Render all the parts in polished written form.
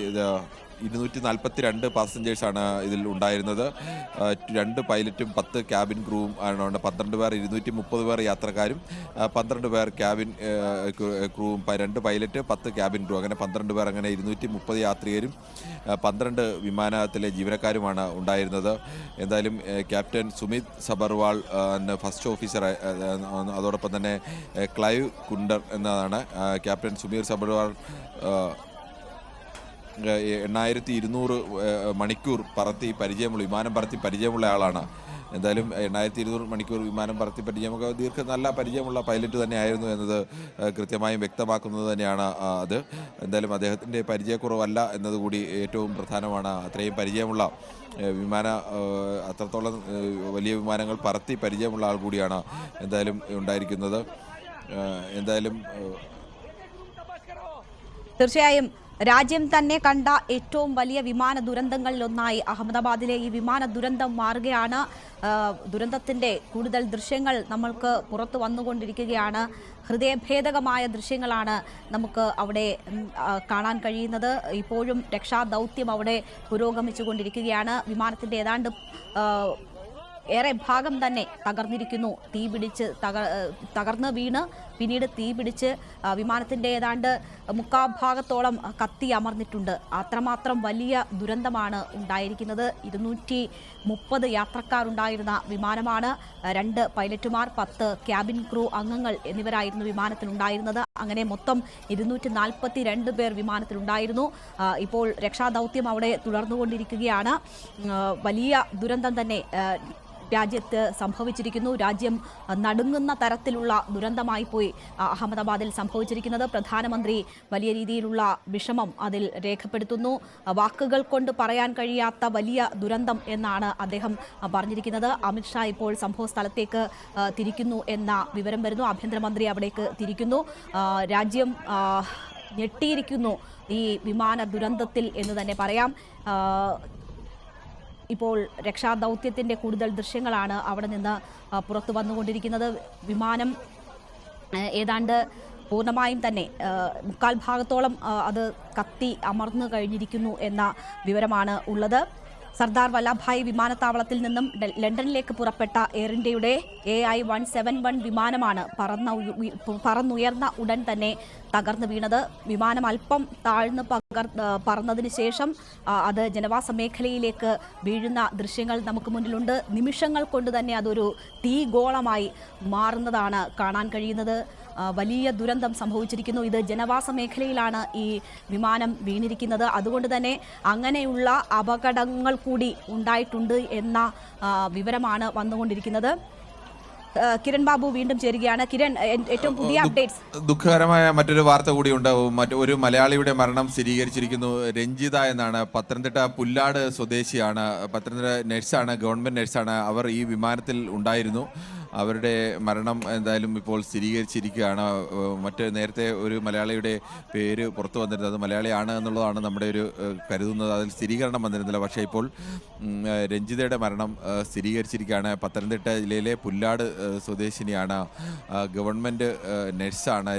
ഇത് 242 പാസഞ്ചേഴ്സാണ് ഇതിൽ ഉണ്ടായിരുന്നത്. 2 പൈലറ്റും 10 ക്യാബിൻ ക്രൂവും ആണ്. 12 പേർ, 230 പേർ യാത്രക്കാരും 12 പേർ ക്യാബിൻ ക്രൂവും, 2 പൈലറ്റ് 10 ക്യാബിൻ ക്രൂ, അങ്ങനെ 12 പേർ, അങ്ങനെ 230 യാത്രികരും 12 വിമാനത്തിലെ ജീവനക്കാരുമാണ് ഉണ്ടായിരുന്നത്. എന്തായാലും captain Sumit Sabharwal first officer, അതോടൊപ്പം തന്നെ ക്ലൈവ് കുണ്ടർ എന്നതാണ് ക്യാപ്റ്റൻ സുമീർ സബർവാൾ. 8200 മണിക്കൂർ പറത്തി പരിചയമുള്ള വിമാനം പറത്തി പരിചയമുള്ള ആളാണ്. എന്തായാലും 8200 മണിക്കൂർ വിമാനം പറത്തി പരിചയമൊക്കെ നല്ല പരിചയമുള്ള പൈലറ്റ് തന്നെയായിരുന്നു എന്നത് കൃത്യമായും വ്യക്തമാക്കുന്നത് തന്നെയാണ് അത്. എന്തായാലും അദ്ദേഹത്തിൻ്റെ പരിചയക്കുറവല്ല എന്നതുകൂടി ഏറ്റവും പ്രധാനമാണ്. അത്രയും പരിചയമുള്ള അത്രത്തോളം വലിയ വിമാനങ്ങൾ പറത്തി പരിചയമുള്ള ആൾ കൂടിയാണ് എന്തായാലും ഉണ്ടായിരിക്കുന്നത്. എന്തായാലും തീർച്ചയായും രാജ്യം തന്നെ കണ്ട ഏറ്റവും വലിയ വിമാന ദുരന്തങ്ങളിലൊന്നായി അഹമ്മദാബാദിലെ ഈ വിമാന ദുരന്തം മാറുകയാണ്. ദുരന്തത്തിന്റെ കൂടുതൽ ദൃശ്യങ്ങൾ നമ്മൾക്ക് പുറത്തു വന്നുകൊണ്ടിരിക്കുകയാണ്. ഹൃദയഭേദകമായ ദൃശ്യങ്ങളാണ് നമുക്ക് അവിടെ കാണാൻ കഴിയുന്നത്. ഇപ്പോഴും രക്ഷാദൗത്യം അവിടെ പുരോഗമിച്ചുകൊണ്ടിരിക്കുകയാണ്. വിമാനത്തിന്റെ ഏതാണ്ട് ഏറെ ഭാഗം തന്നെ തകർന്നിരിക്കുന്നു. തീപിടിച്ച് തകർന്ന് വീണ് പിന്നീട് തീപിടിച്ച് വിമാനത്തിൻ്റെ ഏതാണ്ട് മുക്കാഭാഗത്തോളം കത്തി അമർന്നിട്ടുണ്ട്. അത്രമാത്രം വലിയ ദുരന്തമാണ് ഉണ്ടായിരിക്കുന്നത്. 230 യാത്രക്കാരുണ്ടായിരുന്ന വിമാനമാണ്. 2 പൈലറ്റുമാർ, 10 ക്യാബിൻ ക്രൂ അംഗങ്ങൾ എന്നിവരായിരുന്നു വിമാനത്തിലുണ്ടായിരുന്നത്. അങ്ങനെ മൊത്തം 242 പേർ വിമാനത്തിലുണ്ടായിരുന്നു. ഇപ്പോൾ രക്ഷാദൗത്യം അവിടെ തുടർന്നുകൊണ്ടിരിക്കുകയാണ്. വലിയ ദുരന്തം തന്നെ രാജ്യത്ത് സംഭവിച്ചിരിക്കുന്നു. രാജ്യം നടുങ്ങുന്ന തരത്തിലുള്ള ദുരന്തമായി പോയി അഹമ്മദാബാദിൽ സംഭവിച്ചിരിക്കുന്നത്. പ്രധാനമന്ത്രി വലിയ രീതിയിലുള്ള വിഷമം അതിൽ രേഖപ്പെടുത്തുന്നു. വാക്കുകൾ കൊണ്ട് പറയാൻ കഴിയാത്ത വലിയ ദുരന്തം എന്നാണ് അദ്ദേഹം പറഞ്ഞിരിക്കുന്നത്. അമിത്ഷാ ഇപ്പോൾ സംഭവ സ്ഥലത്തേക്ക് തിരിക്കുന്നു എന്ന വിവരം വരുന്നു. ആഭ്യന്തരമന്ത്രി അവിടേക്ക് തിരിക്കുന്നു. രാജ്യം ഞെട്ടിയിരിക്കുന്നു ഈ വിമാന ദുരന്തത്തിൽ എന്ന് തന്നെ പറയാം. ഇപ്പോൾ രക്ഷാദൗത്യത്തിൻ്റെ കൂടുതൽ ദൃശ്യങ്ങളാണ് അവിടെ നിന്ന് പുറത്തു വന്നുകൊണ്ടിരിക്കുന്നത്. വിമാനം ഏതാണ്ട് പൂർണ്ണമായും തന്നെ 3/4 ഭാഗത്തോളം അത് കത്തി അമർന്നു കഴിഞ്ഞിരിക്കുന്നു എന്ന വിവരമാണ് ഉള്ളത്. സർദാർ വല്ലഭായ് വിമാനത്താവളത്തിൽ നിന്നും ലണ്ടനിലേക്ക് പുറപ്പെട്ട എയർ ഇന്ത്യയുടെ AI-171 വിമാനമാണ് പറന്നുയർന്ന ഉടൻ തന്നെ തകർന്നു വീണത്. വിമാനം അല്പം താഴ്ന്ന് പറന്നതിന് ശേഷം അത് ജനവാസ മേഖലയിലേക്ക് വീഴുന്ന ദൃശ്യങ്ങൾ നമുക്ക് മുന്നിലുണ്ട്. നിമിഷങ്ങൾ കൊണ്ട് തന്നെ അതൊരു തീഗോളമായി മാറുന്നതാണ് കാണാൻ കഴിയുന്നത്. വലിയ ദുരന്തം സംഭവിച്ചിരിക്കുന്നു. ഇത് ജനവാസ മേഖലയിലാണ് ഈ വിമാനം വീണിരിക്കുന്നത്. അതുകൊണ്ട് തന്നെ അങ്ങനെയുള്ള അപകടങ്ങൾ കൂടി ഉണ്ടായിട്ടുണ്ട് എന്ന വിവരമാണ് വന്നുകൊണ്ടിരിക്കുന്നത്. കിരൺ ബാബു വീണ്ടും ചേരുകയാണ്. കിരൺ, ഏറ്റവും പുതിയ അപ്ഡേറ്റ്സ്. ദുഃഖകരമായ മറ്റൊരു വാർത്ത കൂടി ഉണ്ടാവും. ഒരു മലയാളിയുടെ മരണം സ്ഥിരീകരിച്ചിരിക്കുന്നു. രഞ്ജിത എന്നാണ്, പത്തനംതിട്ട പുല്ലാട് സ്വദേശിയാണ്. പത്തനംതിട്ട നഴ്സാണ്, ഗവൺമെന്റ് നഴ്സാണ്. അവർ ഈ വിമാനത്തിൽ ഉണ്ടായിരുന്നു. അവരുടെ മരണം എന്തായാലും ഇപ്പോൾ സ്ഥിരീകരിച്ചിരിക്കുകയാണ്. നേരത്തെ ഒരു മലയാളിയുടെ പേര് പുറത്തു വന്നിരുന്നത്, അത് മലയാളിയാണ് എന്നുള്ളതാണ് നമ്മുടെ ഒരു കരുതുന്നത്. അതിൽ സ്ഥിരീകരണം വന്നിരുന്നില്ല. പക്ഷേ ഇപ്പോൾ രഞ്ജിതയുടെ മരണം സ്ഥിരീകരിച്ചിരിക്കുകയാണ്. പത്തനംതിട്ട ജില്ലയിലെ പുല്ലാട് സ്വദേശിനിയാണ്, ഗവൺമെൻറ് നഴ്സാണ്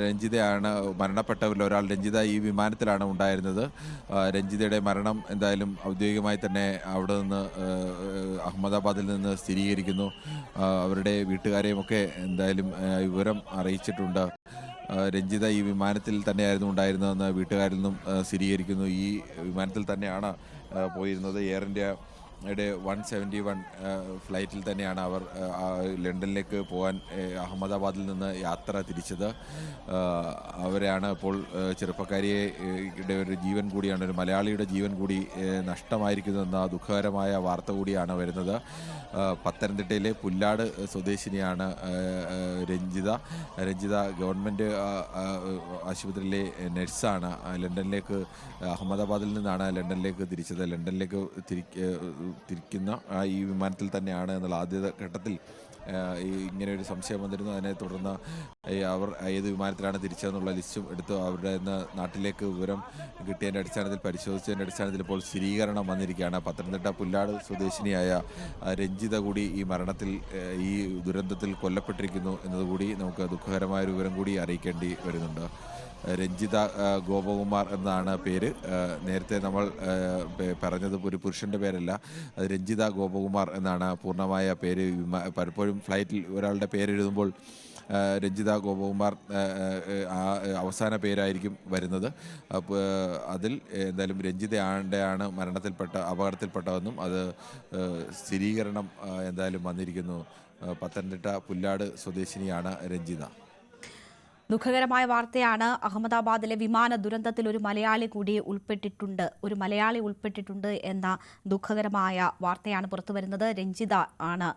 രഞ്ജിതയാണ് മരണപ്പെട്ടവരിൽ ഒരാൾ. രഞ്ജിത ഈ വിമാനത്തിലാണ് ഉണ്ടായിരുന്നത്. രഞ്ജിതയുടെ മരണം എന്തായാലും ഔദ്യോഗികമായി തന്നെ അവിടെ നിന്ന് അഹമ്മദാബാദിൽ നിന്ന് സ്ഥിരീകരിക്കുന്നു. അവരുടെ വീട്ടുകാരെയുമൊക്കെ എന്തായാലും വിവരം അറിയിച്ചിട്ടുണ്ട്. രഞ്ജിത ഈ വിമാനത്തിൽ തന്നെയായിരുന്നു ഉണ്ടായിരുന്നതെന്ന് വീട്ടുകാരിൽ നിന്നും സ്ഥിരീകരിക്കുന്നു. ഈ വിമാനത്തിൽ തന്നെയാണ് പോയിരുന്നത്. എയർ ഇന്ത്യയുടെ 171 ഫ്ലൈറ്റിൽ തന്നെയാണ് അവർ ലണ്ടനിലേക്ക് പോകാൻ അഹമ്മദാബാദിൽ നിന്ന് യാത്ര തിരിച്ചത്. അവരെയാണ് ഇപ്പോൾ ചെറുപ്പക്കാരിയുടെ ഒരു ജീവൻ കൂടിയാണ്, ഒരു മലയാളിയുടെ ജീവൻ കൂടി നഷ്ടമായിരിക്കുന്നതെന്ന ദുഃഖകരമായ വാർത്ത കൂടിയാണ് വരുന്നത്. പത്തനംതിട്ടയിലെ പുല്ലാട് സ്വദേശിനിയാണ് രഞ്ജിത ഗവൺമെൻറ് ആശുപത്രിയിലെ നഴ്സാണ്. അഹമ്മദാബാദിൽ നിന്നാണ് ലണ്ടനിലേക്ക് തിരിച്ചത്. ലണ്ടനിലേക്ക് തിരിക്കുന്ന ഈ വിമാനത്തിൽ തന്നെയാണ് എന്നുള്ള ആദ്യ ഘട്ടത്തിൽ ഇങ്ങനെ ഒരു സംശയം വന്നിരുന്നു. അതിനെ തുടർന്ന് അവർ ഏത് വിമാനത്തിലാണ് തിരിച്ചതെന്നുള്ള ലിസ്റ്റും എടുത്ത് അവരുടെ നാട്ടിലേക്ക് വിവരം കിട്ടിയതിൻ്റെ അടിസ്ഥാനത്തിൽ പരിശോധിച്ചതിൻ്റെ അടിസ്ഥാനത്തിൽ ഇപ്പോൾ സ്ഥിരീകരണം വന്നിരിക്കുകയാണ്. പത്തനംതിട്ട പുല്ലാട് സ്വദേശിനിയായ രഞ്ജിത കൂടി ഈ മരണത്തിൽ, ഈ ദുരന്തത്തിൽ കൊല്ലപ്പെട്ടിരിക്കുന്നു എന്നതുകൂടി നമുക്ക് ദുഃഖകരമായ ഒരു വിവരം കൂടി അറിയിക്കേണ്ടി വരുന്നുണ്ട്. രഞ്ജിത ഗോപകുമാർ എന്നാണ് പേര്. നേരത്തെ നമ്മൾ പറഞ്ഞത് ഒരു പുരുഷൻ്റെ പേരല്ല, അത് രഞ്ജിത ഗോപകുമാർ എന്നാണ് പൂർണ്ണമായ പേര്. പലപ്പോഴും ഫ്ലൈറ്റിൽ ഒരാളുടെ പേരെഴുതുമ്പോൾ രഞ്ജിത ഗോപകുമാർ അവസാന പേരായിരിക്കും വരുന്നത്. അതിൽ എന്തായാലും രഞ്ജിതയാണ് അപകടത്തിൽപ്പെട്ടതെന്നും അത് സ്ഥിരീകരണം എന്തായാലും വന്നിരിക്കുന്നു. പത്തനംതിട്ട പുല്ലാട് സ്വദേശിനിയാണ് രഞ്ജിത. ദുഃഖകരമായ വാർത്തയാണ്. അഹമ്മദാബാദിലെ വിമാന ദുരന്തത്തിൽ ഒരു മലയാളി ഉൾപ്പെട്ടിട്ടുണ്ട് എന്ന ദുഃഖകരമായ വാർത്തയാണ് പുറത്തുവരുന്നത്. രഞ്ജിത ആണ്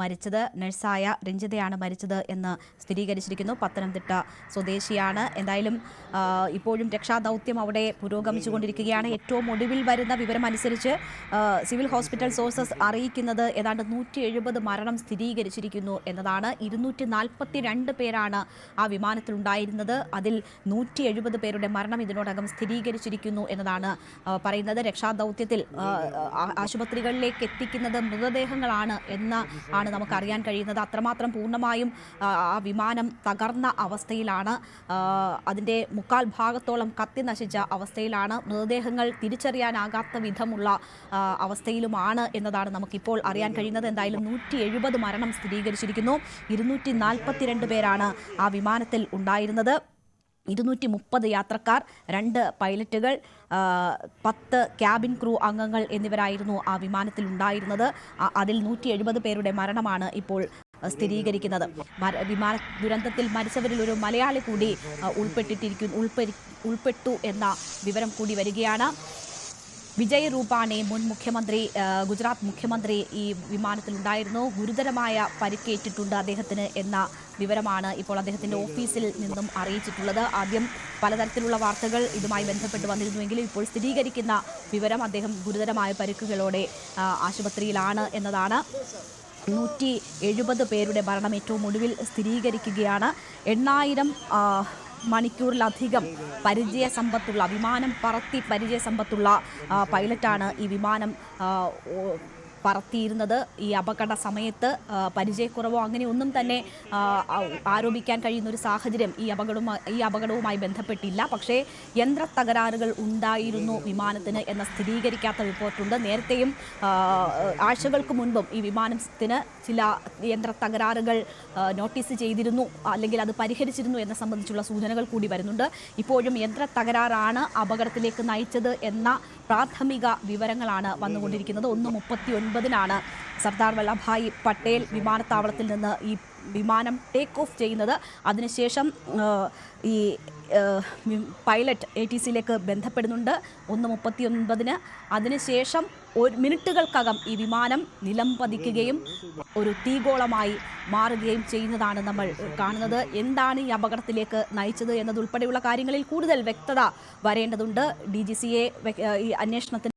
മരിച്ചത്, നഴ്സായ രഞ്ജിതയാണ് മരിച്ചത് എന്ന് സ്ഥിരീകരിച്ചിരിക്കുന്നു. പത്തനംതിട്ട സ്വദേശിയാണ്. എന്തായാലും ഇപ്പോഴും രക്ഷാദൗത്യം അവിടെ പുരോഗമിച്ചുകൊണ്ടിരിക്കുകയാണ്. ഏറ്റവും ഒടുവിൽ വരുന്ന വിവരമനുസരിച്ച് സിവിൽ ഹോസ്പിറ്റൽ സോഴ്സസ് അറിയിക്കുന്നത് ഏതാണ്ട് 170 മരണം സ്ഥിരീകരിച്ചിരിക്കുന്നു എന്നതാണ്. 242 പേരാണ് ആ വിമാനത്തിൽ ഉണ്ടായിരുന്നത്. അതിൽ 170 പേരുടെ മരണം ഇതിനോടകം സ്ഥിരീകരിച്ചിരിക്കുന്നു എന്നതാണ് പറയുന്നത്. രക്ഷാദൗത്യത്തിൽ ആശുപത്രികളിലേക്ക് എത്തിക്കുന്നത് മൃതദേഹങ്ങളാണ് ആണ് നമുക്ക് അറിയാൻ കഴിയുന്നത്. അത്രമാത്രം പൂർണ്ണമായും ആ വിമാനം തകർന്ന അവസ്ഥയിലാണ്. അതിൻ്റെ 3/4 ഭാഗത്തോളം കത്തി നശിച്ച അവസ്ഥയിലാണ്. മൃതദേഹങ്ങൾ തിരിച്ചറിയാനാകാത്ത വിധമുള്ള അവസ്ഥയിലുമാണ് എന്നതാണ് നമുക്കിപ്പോൾ അറിയാൻ കഴിയുന്നത്. എന്തായാലും 170 മരണം സ്ഥിരീകരിച്ചിരിക്കുന്നു. 242 പേരാണ് ആ വിമാനത്തിൽ ഉണ്ടായിരുന്നത്. 230 യാത്രക്കാർ, 2 പൈലറ്റുകൾ, 10 ക്യാബിൻ ക്രൂ അംഗങ്ങൾ എന്നിവരായിരുന്നു ആ വിമാനത്തിൽ ഉണ്ടായിരുന്നത്. അതിൽ 170 പേരുടെ മരണമാണ് ഇപ്പോൾ സ്ഥിരീകരിക്കുന്നത്. വിമാന ദുരന്തത്തിൽ മരിച്ചവരിൽ ഒരു മലയാളി കൂടി ഉൾപ്പെട്ടു എന്ന വിവരം കൂടി വരികയാണ്. വിജയ് റൂപാണി മുൻ മുഖ്യമന്ത്രി, ഗുജറാത്ത് മുഖ്യമന്ത്രി ഈ വിമാനത്തിലുണ്ടായിരുന്നു. ഗുരുതരമായ പരിക്കേറ്റിട്ടുണ്ട് അദ്ദേഹത്തിന് എന്ന വിവരമാണ് ഇപ്പോൾ അദ്ദേഹത്തിൻ്റെ ഓഫീസിൽ നിന്നും അറിയിച്ചിട്ടുള്ളത്. ആദ്യം പലതരത്തിലുള്ള വാർത്തകൾ ഇതുമായി ബന്ധപ്പെട്ട് വന്നിരുന്നുവെങ്കിലും ഇപ്പോൾ സ്ഥിരീകരിക്കുന്ന വിവരം അദ്ദേഹം ഗുരുതരമായ പരിക്കുകളോടെ ആശുപത്രിയിലാണ് എന്നതാണ്. 170 പേരുടെ മരണം ഏറ്റവും ഒടുവിൽ സ്ഥിരീകരിക്കുകയാണ്. 8000 മണിക്കൂറിലധികം വിമാനം പറത്തി പരിചയസമ്പത്തുള്ള പൈലറ്റാണ് ഈ വിമാനം പറത്തിയിരുന്നത്. ഈ അപകട സമയത്ത് പരിചയക്കുറവോ അങ്ങനെ ഒന്നും തന്നെ ആരോപിക്കാൻ കഴിയുന്ന ഒരു സാഹചര്യം ഈ അപകടവുമായി ബന്ധപ്പെട്ടില്ല. പക്ഷേ യന്ത്ര തകരാറുകൾ ഉണ്ടായിരുന്നു വിമാനത്തിന് എന്ന സ്ഥിരീകരിക്കാത്ത റിപ്പോർട്ടുണ്ട്. നേരത്തെയും ആഴ്ചകൾക്ക് മുൻപും ഈ വിമാനത്തിന് ചില യന്ത്ര തകരാറുകൾ നോട്ടീസ് ചെയ്തിരുന്നു, അല്ലെങ്കിൽ അത് പരിഹരിച്ചിരുന്നു എന്ന സംബന്ധിച്ചുള്ള സൂചനകൾ കൂടി വരുന്നുണ്ട്. ഇപ്പോഴും യന്ത്ര തകരാറാണ് അപകടത്തിലേക്ക് നയിച്ചത് എന്ന പ്രാഥമിക വിവരങ്ങളാണ് വന്നുകൊണ്ടിരിക്കുന്നത്. 1:39 സർദാർ വല്ലഭായ് പട്ടേൽ വിമാനത്താവളത്തിൽ നിന്ന് ഈ വിമാനം ടേക്ക് ഓഫ് ചെയ്യുന്നത്. അതിനുശേഷം ഈ പൈലറ്റ് ATCയിലേക്ക് ബന്ധപ്പെടുന്നുണ്ട് 1:39. അതിനുശേഷം മിനിറ്റുകൾക്കകം ഈ വിമാനം നിലം പതിക്കുകയും ഒരു തീഗോളമായി മാറുകയും ചെയ്യുന്നതാണ് നമ്മൾ കാണുന്നത്. എന്താണ് ഈ അപകടത്തിലേക്ക് നയിച്ചത് എന്നതുൾപ്പെടെയുള്ള കാര്യങ്ങളിൽ കൂടുതൽ വ്യക്തത വരേണ്ടതുണ്ട്. DGCA ഈ അന്വേഷണത്തിന്